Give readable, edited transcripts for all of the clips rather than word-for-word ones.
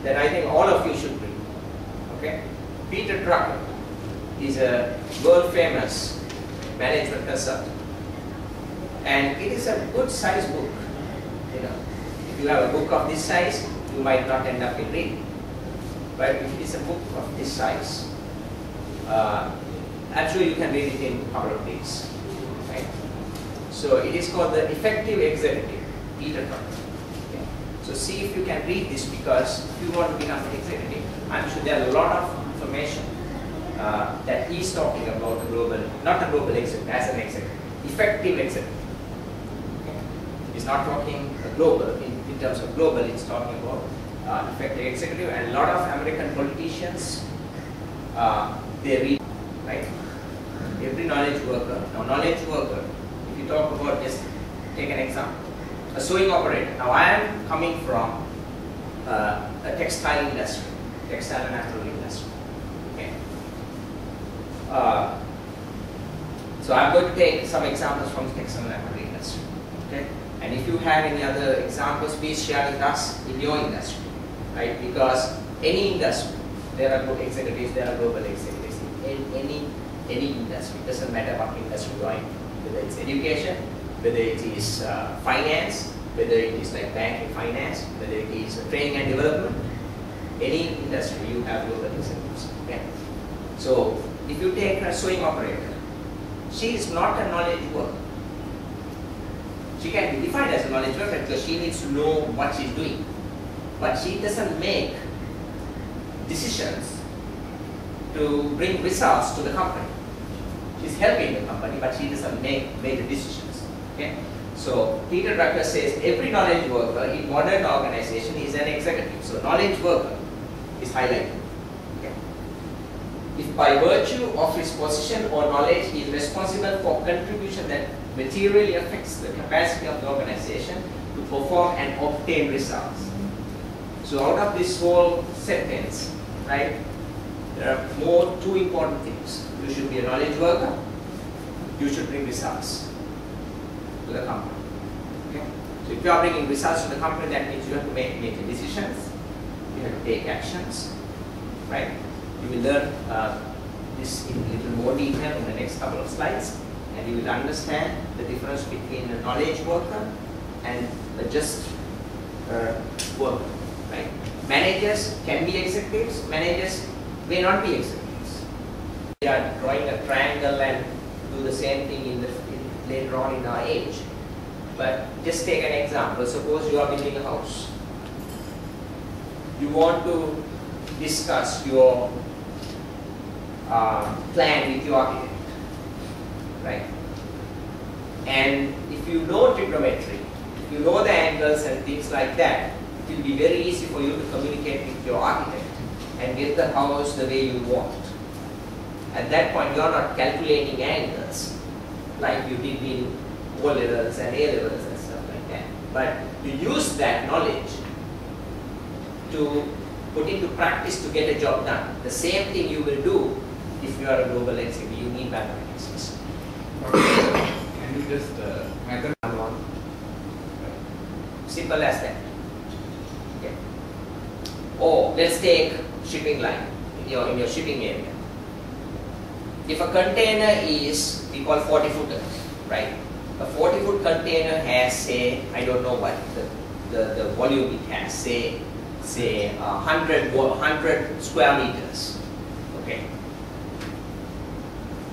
that I think all of you should read. Okay? Peter Drucker is a world famous management consultant, and it is a good size book. You know, if you have a book of this size, you might not end up in reading. But if it is a book of this size, actually you can read it in a couple of days. Right? So it is called The Effective Executive, Peter Drucker. Okay? So see if you can read this, because if you want to become an executive, I'm sure there are a lot of information that he's talking about the global, not a global executive, as an executive, effective executive. Okay? He's not talking global, in terms of global, he's talking about effective executive, and a lot of American politicians, they read, right? Every knowledge worker. Now knowledge worker, if you talk about, just take an example, a sewing operator. Now I am coming from a textile industry, textile and apparel industry. Okay. So I'm going to take some examples from the textile and apparel industry. Okay. And if you have any other examples, please share with us in your industry, right? Because any industry, there are good executives, there are global executives in any industry. It doesn't matter what industry you are in, whether it's education, whether it is finance, whether it is like banking finance, whether it is training and development. Any industry, you have global executives. Okay? So if you take a sewing operator, she is not a knowledge worker. She can be defined as a knowledge worker because she needs to know what she's doing. But she doesn't make decisions to bring results to the company. She's helping the company, but she doesn't make major decisions. Okay? So Peter Drucker says every knowledge worker in modern organization is an executive. So knowledge worker is highlighted. Okay? If by virtue of his position or knowledge he is responsible for contribution that materially affects the capacity of the organization to perform and obtain results. So out of this whole sentence, right, there are two important things. You should be a knowledge worker. You should bring results to the company. Okay? So if you are bringing results to the company, that means you have to make decisions. You have to take actions. Right? You will learn this in a little more detail in the next couple of slides, and you will understand the difference between a knowledge worker and a just worker. Right? Managers can be executives. Managers may not be executives. We are drawing a triangle and do the same thing later on in our age. But just take an example. Suppose you are building a house. You want to discuss your plan with your architect, right? And if you know trigonometry, if you know the angles and things like that, it will be very easy for you to communicate with your architect and get the house the way you want. At that point, you are not calculating angles like you did in O levels and A levels and stuff like that. But you use that knowledge to put into practice to get a job done. The same thing you will do if you are a global executive. You need mathematics. Can you just one? Simple as that. Okay. Or let's take shipping line in your shipping area. If a container is, we call 40 footers, right? A 40-foot container has, say, I don't know what the volume it has, say 100 square meters. Okay.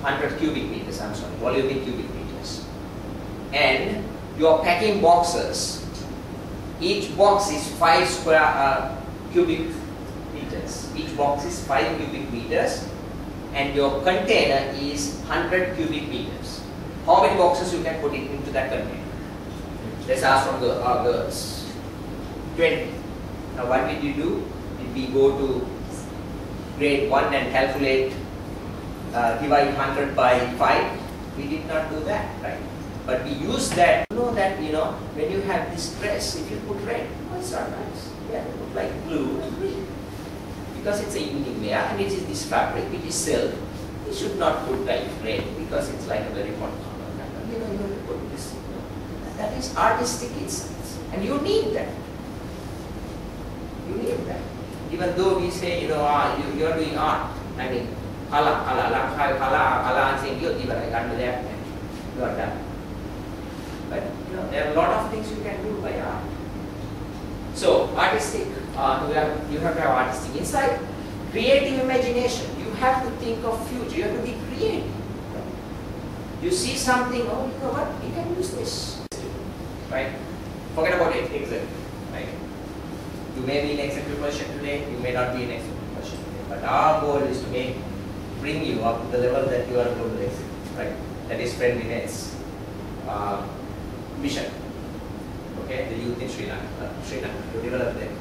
100 cubic meters, I'm sorry, volume in cubic meters. And your packing boxes, each box is 5 cubic meters. Each box is 5 cubic meters, and your container is 100 cubic meters. How many boxes you can put it into that container? Let's ask from the girls. 20. Now what did you do? Did we go to grade 1 and calculate, divide 100 by 5? We did not do that, right? But we use that. You know that, when you have this dress, if you put red, oh, it's not nice. Yeah, you put like blue and green. Because it's a evening wear and it is this fabric, which is silk. You should not put like red because it's like a very hot color. You have to put this. That is artistic insights. And you need that. You need that. Even though we say, you know, you're doing art, I mean, kala, I'm saying, you're given, I can't do that, and you are done. But, you know, there are a lot of things you can do by art. So, artistic, you have to have artistic insight, creative imagination. You have to think of future, you have to be creative. You see something, oh, you know what, we can use this, right? Forget about it, exactly, right? You may be in executive position today, you may not be in executive position today, but our goal is to bring you up to the level that you are global executive, right? That is friendliness, mission, okay? The youth in Sri Lanka, to develop them,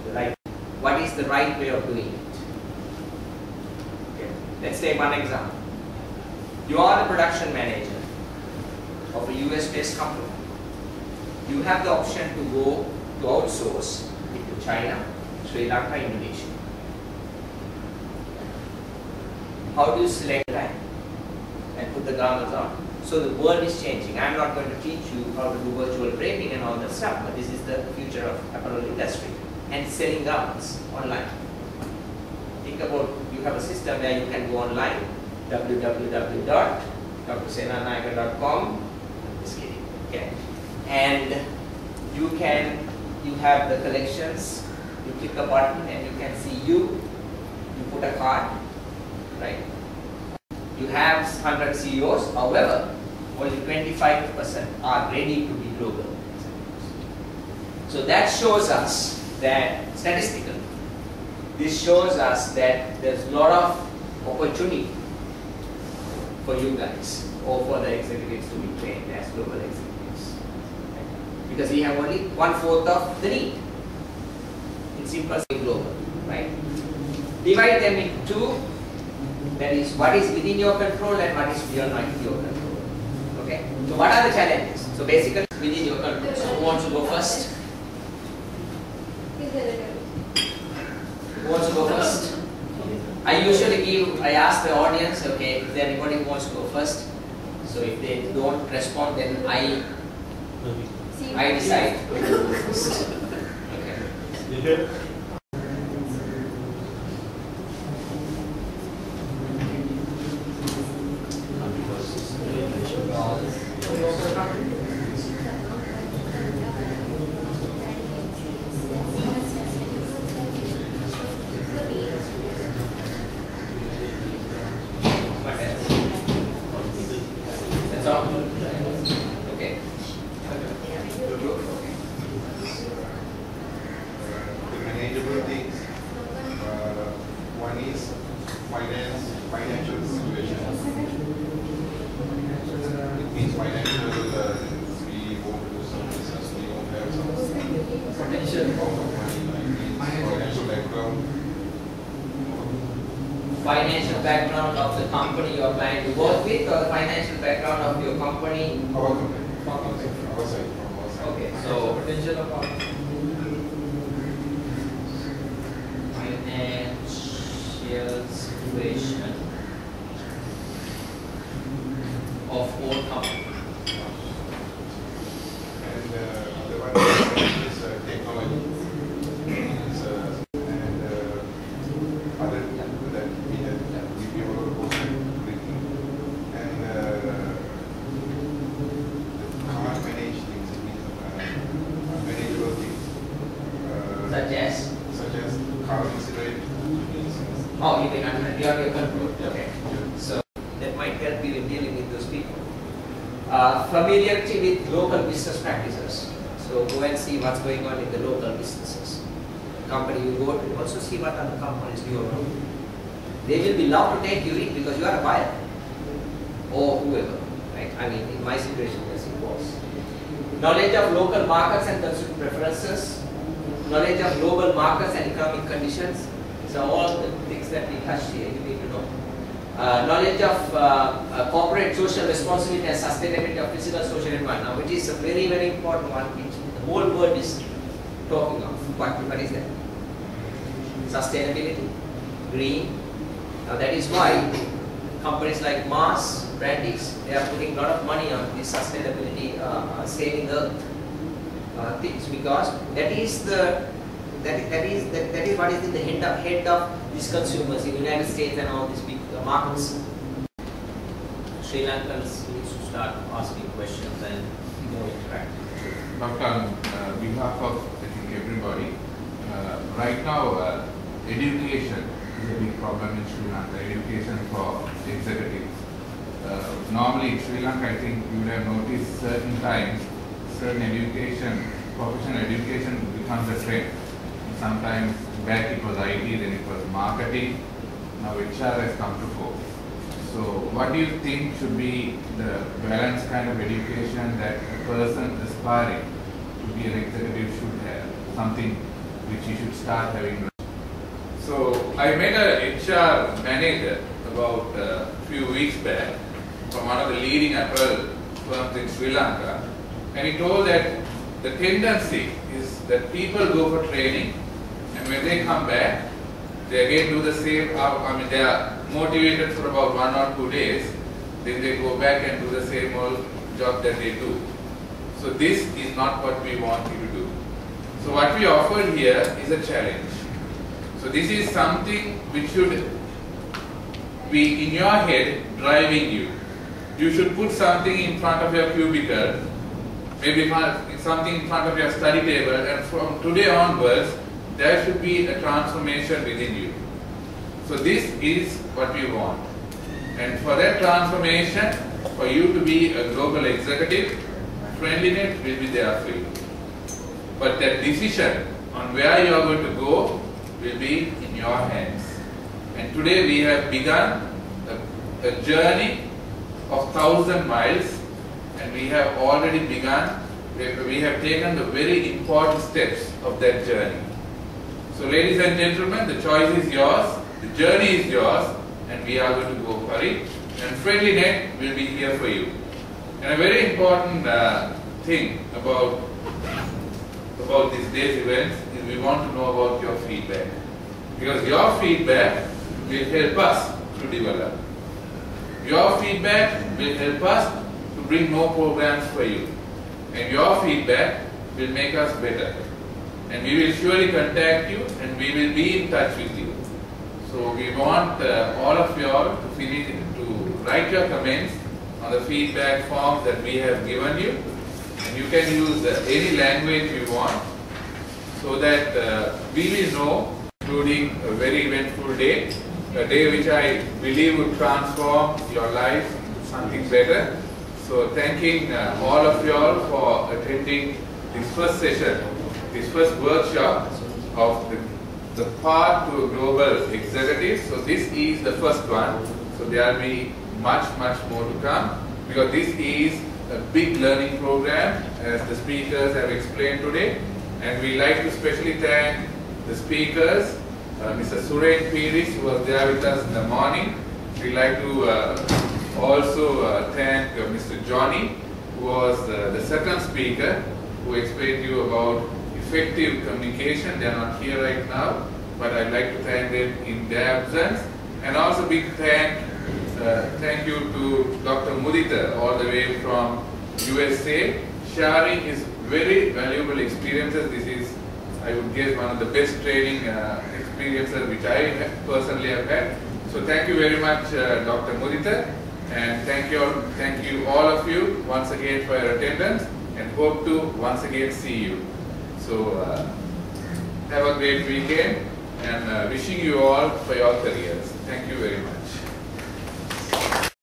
the right. What is the right way of doing it? Okay, let's take one example. You are the production manager of a US-based company. You have the option to go to outsource it to China, Sri Lanka, Indonesia. How do you select that and put the garments on? So the world is changing. I'm not going to teach you how to do virtual printing and all that stuff, but this is the future of apparel industry and selling garments online. Think about, you have a system where you can go online, www.drsenanayaka.com. Just kidding. Okay. And you have the collections, you click a button and you can see you put a card, right? You have 100 CEOs, however, only 25% are ready to be global. So that shows us that, statistically, this shows us that there's a lot of opportunity for you guys or for the executives to be trained as global executives. Because we have only 1/4 of the need. It's simple, global, right? Divide them into two. That is, what is within your control and what is beyond your control. Okay? So what are the challenges? So basically, within your control. So who wants to go first? Who wants to go first? I ask the audience, okay, is there anybody who wants to go first? So if they don't respond, then I decide to go first. Okay. Financial background of the company you are planning to work with, or the financial background of your company? Our company. Our side. Okay, so Potential of our financial situation of all companies. And the one is technology. And other that we have also breaking. And the can't manage things, unmanageable things. Such as carbon cigarette. Oh, you mean beyond your control. Okay. So that might help you in dealing with those people. Familiarity with local business practices. So go and see what's going on in the local businesses. Company you go to, also see what other companies do around. They will be allowed to take you in because you are a buyer or whoever. Right? I mean, in my situation, yes, it was. Knowledge of local markets and consumer preferences. Knowledge of global markets and economic conditions. So all the things that we touched here, you need to know. Knowledge of corporate social responsibility and sustainability of physical social environment, now, which is a very, very important one, which the whole world is talking of. What is that? Sustainability, green. Now that is why companies like Mars, Brandix, they are putting a lot of money on this sustainability, saving the things, because that that is what is in the head of these consumers in the United States and all these big markets. Sri Lankans need to start asking questions and more interactive. Doctor, on behalf of I think everybody, right now education is a big problem in Sri Lanka. Education for executives. Normally in Sri Lanka, I think you would have noticed certain times, certain education, professional education becomes a trend. Sometimes back it was IT, then it was marketing. Now HR has come to fore. So what do you think should be the balanced kind of education that a person aspiring to be an executive should have? Something which he should start having. So I met a HR manager about a few weeks back from one of the leading apparel firms in Sri Lanka, and he told that the tendency is that people go for training, and when they come back, they again do the same. They are motivated for about 1 or 2 days, then they go back and do the same old job that they do. So this is not what we want you to do. So what we offer here is a challenge. So this is something which should be in your head driving you. You should put something in front of your cubicle, maybe something in front of your study table, and from today onwards, there should be a transformation within you. So this is what we want. And for that transformation, for you to be a global executive, Friendlynet will be there for you. But that decision on where you are going to go will be in your hands. And today we have begun a journey of 1,000 miles, and we have already begun, we have taken the very important steps of that journey. So ladies and gentlemen, the choice is yours, the journey is yours, and we are going to go for it, and Friendlynet will be here for you. And a very important thing about this day's events is we want to know about your feedback, because your feedback will help us to develop. Your feedback will help us to bring more programs for you, and your feedback will make us better. And we will surely contact you, and we will be in touch with you. So we want all of you all to write your comments on the feedback forms that we have given you, and you can use any language you want, so that we will know, including a very eventful day, a day which I believe would transform your life into something better. So thanking all of you all for attending this first session, this first workshop of the path to a global executive. So this is the first one. So there will be much more to come, because this is a big learning program, as the speakers have explained today. And we like to especially thank the speakers, Mr. Suren Piris, who was there with us in the morning. We like to also thank Mr. Johnny, who was the second speaker, who explained to you about effective communication. They are not here right now, but I'd like to thank them in their absence. And also big thank you to Dr. Mudita, all the way from USA, sharing his very valuable experiences. This is, I would guess, one of the best training experiences which I personally have had. So thank you very much, Dr. Mudita, and thank you all of you once again for your attendance, and hope to once again see you. So have a great weekend, and wishing you all for your careers. Thank you very much.